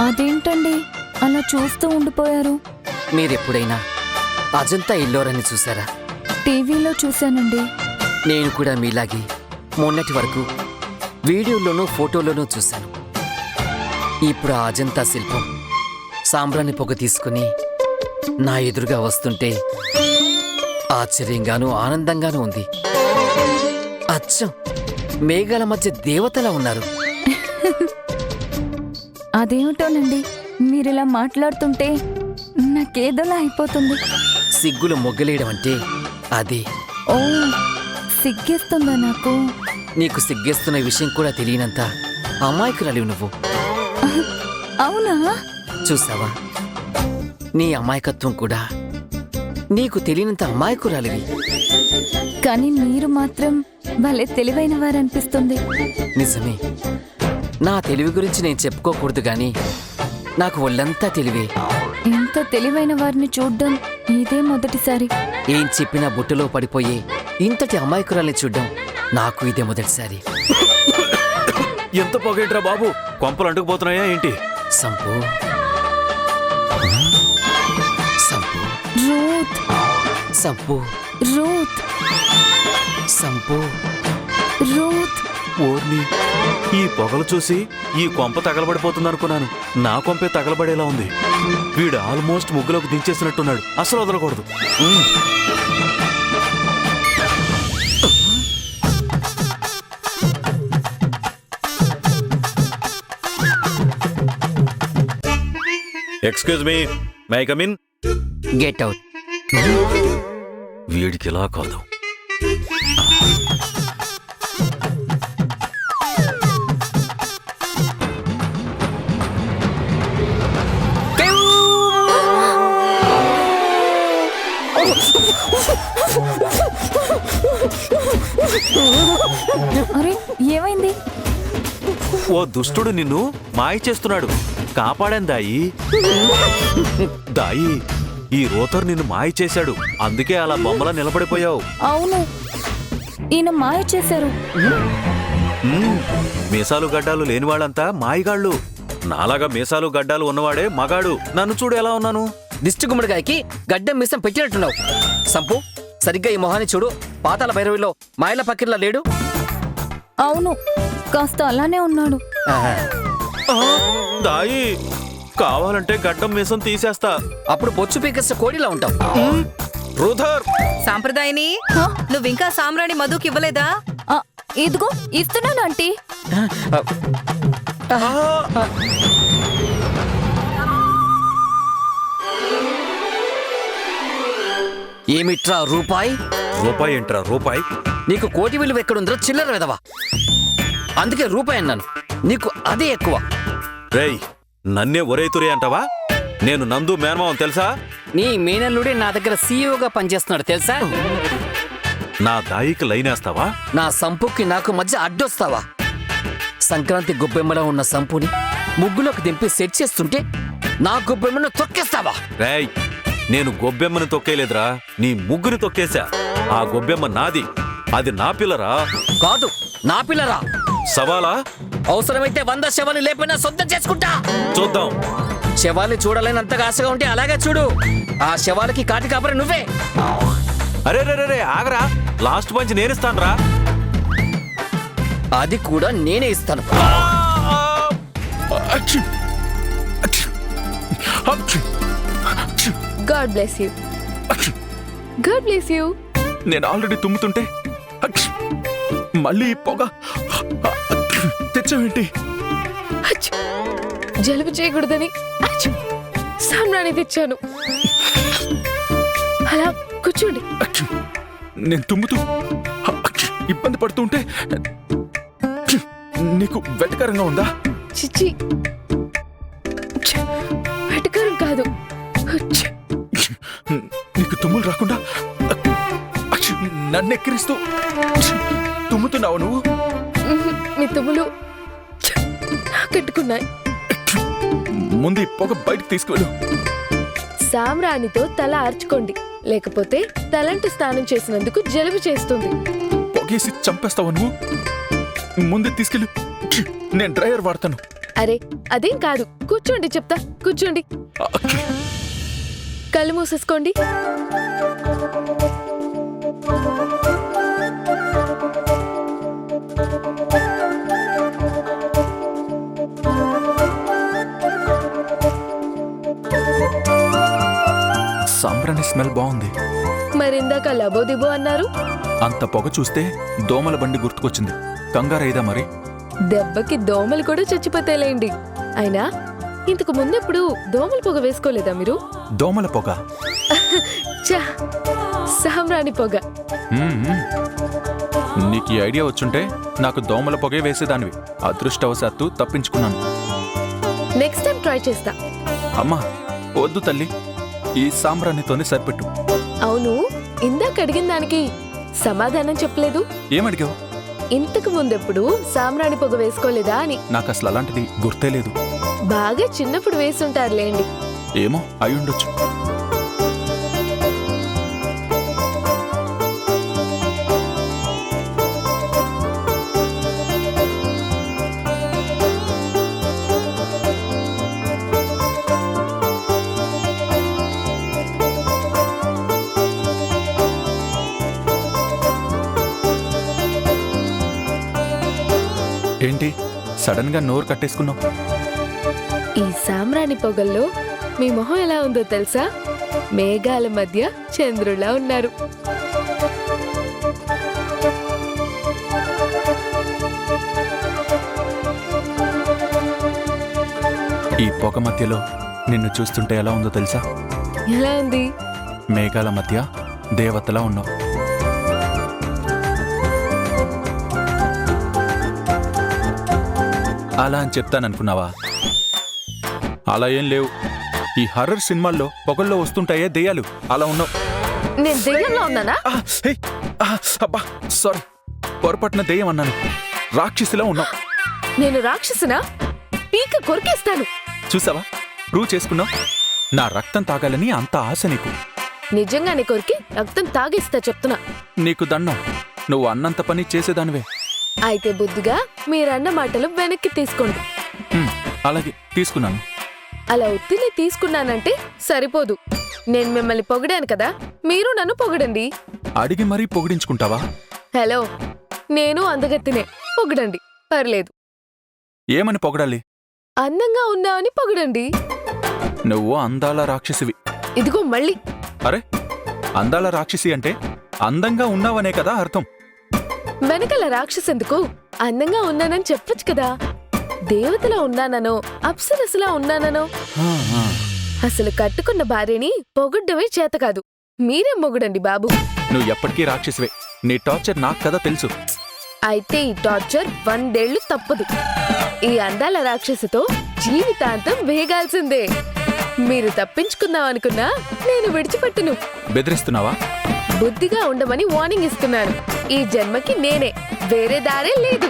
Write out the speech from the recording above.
అదేంటండి అలా చూస్తూ ఉండిపోయారు? మీరెప్పుడైనా అజంతా ఇల్లోరని చూసారా? టీవీలో చూశానండి. నేను కూడా మీలాగే మొన్నటి వరకు వీడియోలోనూ ఫోటోలోనూ చూశాను. ఇప్పుడు ఆ అజంతా శిల్పం సాంబ్రాణి పొగ తీసుకుని నా ఎదురుగా వస్తుంటే ఆశ్చర్యంగానూ ఆనందంగానూ ఉంది. అచ్చం మేఘాల మధ్య దేవతలా ఉన్నారు. అదేమిటోనండి, మీరిలా మాట్లాడుతుంటే నాకేదోలా అయిపోతుంది. సిగ్గులు మొగ్గలేయడం అంటే అదే. ఓ, సిగ్గేస్తుందా నాకు? నీకు సిగ్గేస్తున్న విషయం కూడా తెలియనంత అమాయకురాలివి నువ్వు. అవునా? చూసావా, నీ అమాయకత్వం కూడా నీకు తెలియనంత అమాయకురాలివి. కానీ మీరు మాత్రం భలే తెలివైన వారనిపిస్తుంది. నిజమే, నా తెలివి గురించి నేను చెప్పుకోకూడదు గాని నాకు ఒళ్ళంతా తెలివే. ఇంత తెలివైన వారిని చూడ్డం ఇదే మొదటిసారి. ఏం చెప్పినా బుట్టలో పడిపోయే ఇంతటి అమాయకురాల్ని చూడ్డం నాకు ఇదే మొదటిసారి. ఎంత పొగేంట్రా బాబు, కొంపలు అంటుకుపోతున్నాయా ఏంటి? సంపు సంపు రూత్, సంపు రూత్, సంపు. రూత్. ఓర్ని, ఈ పొగలు చూసి ఈ కొంప తగలబడిపోతుందనుకున్నాను. నా కొంపే తగలబడేలా ఉంది. వీడు ఆల్మోస్ట్ ముగ్గులోకి దించేసినట్టున్నాడు. అసలు వదలకూడదు. Excuse me, may I come in? Get out. వీడికి ఇలా కాదు. అరే, ఏమైంది? ఓ దుష్టుడు నిన్ను మాయ చేస్తున్నాడు. కాపాడాను దాయి. దాయి, ఈ రోతర్ నిన్ను మాయ చేశాడు. అందుకే అలా బొమ్మలా నిలబడిపోయావు. అవును, ఈయన మాయ చేశారు. మీసాలు గడ్డాలు లేని వాళ్ళంతా మాయగాళ్ళు. నాలాగా మీసాలు గడ్డాలు ఉన్నవాడే మగాడు. నన్ను చూడు ఎలా ఉన్నాను. దిష్టి గుమ్మడికాయకి గడ్డం మిసం పెట్టినట్టున్నావు. సంపు, సరిగ్గా ఈ మొహాన్ని చూడు. పాతాల భైరవిలో మాయల పక్కిర్లా లేడు. అవును, కాస్త అలానే ఉన్నాడు. దాయి, కావాలంటే గడ్డం మీసం తీసేస్తా. అప్పుడు బొచ్చు పీకేస్తే కోడిలా ఉంటావు. రూథర్, సాంప్రదాయని, నువ్వింకా సామ్రాణి మధుకి ఇవ్వలేదా? ఆ, ఇదిగో ఇస్తున్నాను ఆంటీ. ఏమిట్రా రూపాయి? రూపాయి ఏంట్రా రూపాయి? నీకు కోటి విలువ ఎక్కడుందో చిల్లర వెదవా. అందుకే రూపాయి అన్నాను. నీకు అదే ఎక్కువ. రేయ్, నన్నే ఒరేతురే అంటావా? నేను నందు మేనమావం తెలుసా? నీ మేనల్లుడే నా దగ్గర సీఈఓగా పనిచేస్తున్నాడు తెలుసా? నా దాయికి లైనేస్తావా? నా సంపుకి నాకు మధ్య అడ్డొస్తావా? సంక్రాంతి గొబ్బెమ్మలో ఉన్న సంపుని ముగ్గులోకి దింపి సెట్ చేస్తుంటే నా గొబ్బెమ్మను తొక్కేస్తావా? రేయ్, నేను గొబ్బెమ్మని తొక్కేలేదురా, నీ ముగ్గుని తొక్కేశా. ఆ గొబ్బెమ్మ నాది. అది నా పిల్లరా. కాదు, నా పిల్లరా. సవాలా? అవసరమైతే 100 శవాలు లేపైనా సొంతం చేసుకుంటా. చూద్దాం. శవాలు చూడాలనంతగా ఆశగా ఉంటే అలాగే చూడు. ఆ శవాలకి కాటి కాపరి నువ్వే. అరే రే రే, ఆగరా. లాస్ట్ పంచ్ నేనిస్తానురా. అది కూడా నేనే ఇస్తాను. God bless you. God bless you. నేను ఆల్రెడీ తుమ్ముతుంటే మళ్ళీ పొగ తెచ్చావేంటి? అచ్చు. జలుబు చేయకూడదని సామ్రాణి తెచ్చాను. అలా కూర్చోండి. నేను తుమ్ముతూ ఇబ్బంది పడుతుంటే నీకు వెటకరంగా ఉందా? చిచ్చి, వెటకారం కాదు. నీకు తుమ్ములు రాకుండా నన్ను ఎక్కిరిస్తూ తుమ్ముతున్నావు నువ్వు. మీ తుమ్ములు కట్టుకున్నాయి. ముందు ఈ పొగ బయటకు తీసుకువెళ్ళు. సామ్రాణితో తల ఆర్చుకోండి, లేకపోతే తలంటి స్నానం చేసినందుకు జలుబు చేస్తుంది. పొగేసి చంపేస్తావు నువ్వు. ముందు తీసుకెళ్ళు, నేను డ్రైవర్ వాడతాను. అరే అదేం కాదు, కూర్చోండి చెప్తా, కూర్చోండి. కళ్ళు మూసేసుకోండి. సాంబ్రాణి స్మెల్ బాగుంది. మరిందాక లబోదిబో అన్నారు. అంత పొగ చూస్తే దోమల బండి గుర్తుకొచ్చింది. కంగారైదా మరి? దెబ్బకి దోమలు కూడా చచ్చిపోతాయిలేండి. అయినా ఇంతకు ముందెప్పుడు దోమల పొగ వేసుకోలేదా మీరు? దోమల పొగ? చా, సాంబ్రాణి పొగ. నీకు ఈ ఐడియా వచ్చుంటే నాకు దోమల పొగే వేసేదానివి. అదృష్టవశాత్తు తప్పించుకున్నాను. నెక్స్ట్ టైం ట్రై చేస్తా. అమ్మా వద్దు తల్లి, ఈ సాంబ్రాణితోనే సరిపెట్టు. అవును, ఇందాక అడిగిన దానికి సమాధానం చెప్పలేదు. ఏమడిగావు? ఇంతకు ముందెప్పుడు సాంబ్రాణి పొగ వేసుకోలేదా అని. నాకు అసలు అలాంటిది గుర్తే లేదు. బాగా చిన్నప్పుడు వేసుంటారులేండి. ఏమో అయ్యుండొచ్చు. ఏంటి సడన్ గా నోరు కట్టేసుకున్నావు? ఈ సాంబ్రాణి పొగల్లో మీ మొహం ఎలా ఉందో తెలుసా? మేఘాల మధ్య చంద్రులా ఉన్నారు. ఈ పొగ మధ్యలో నిన్ను చూస్తుంటే ఎలా ఉందో తెలుసా? ఎలా ఉంది? మేఘాల మధ్య దేవతలా ఉన్నావు. అలా అని చెప్తాననుకున్నావా? అలా ఏం లేవు. ఈ హర్రర్ సినిమాల్లో పొగల్లో వస్తుంటాయే దెయ్యాలు, అలా ఉన్నావు. నేను దెయ్యంలో ఉన్నానా? అబ్బా సారీ, పొరపాటున దెయ్యం అన్నాను. రాక్షసిలా ఉన్నావు. నేను రాక్షసునా? పీక కొరికేస్తాను. చూసావా, ప్రూవ్ చేసుకున్నావు. నా రక్తం తాగాలని అంత ఆశ నీకు. నిజంగానే కొరికి రక్తం తాగిస్తా చెప్తున్నా. నీకు దండం. నువ్వు అన్నంత పని చేసేదానివే. అయితే బుద్ధిగా మీరన్న మాటలు వెనక్కి తీసుకోండి. అలాగే తీసుకున్నాను. అలా ఒత్తిడి తీసుకున్నానంటే సరిపోదు. నేను మిమ్మల్ని పొగిడాను కదా, మీరు నన్ను పొగడండి. అడిగి మరీ పొగిడించుకుంటావా? హలో, నేను అందగత్తినే, పొగడండి, పర్లేదు. ఏమని పొగడాలి? అందంగా ఉన్నావని పొగడండి. నువ్వు అందాల రాక్షసివి. ఇదిగో మళ్ళీ. అరే, అందాల రాక్షసి అంటే అందంగా ఉన్నావనే కదా అర్థం. వెనకల రాక్షసెందుకు? అందంగా ఉన్నానని చెప్పొచ్చు కదా. దేవతలా ఉన్నాననో అప్సరసలా ఉన్నాననో. అసలు కట్టుకున్న భార్యని పొగడ్డమే చేత కాదు. మీరే మొగుడండి బాబు. నువ్వు ఎప్పటికీ రాక్షసివే. నీ టార్చర్ నాకు కదా తెలుసు. అయితే ఈ టార్చర్ 100 ఏళ్లు తప్పదు. ఈ అందాల రాక్షసితో జీవితాంతం వేగాల్సిందే. మీరు తప్పించుకుందామనుకున్నా నేను విడిచిపెట్టును. బెదిరిస్తున్నావా? బుద్ధిగా ఉండమని వార్నింగ్ ఇస్తున్నాను. ఈ జన్మకి నేనే, వేరే దారే లేదు.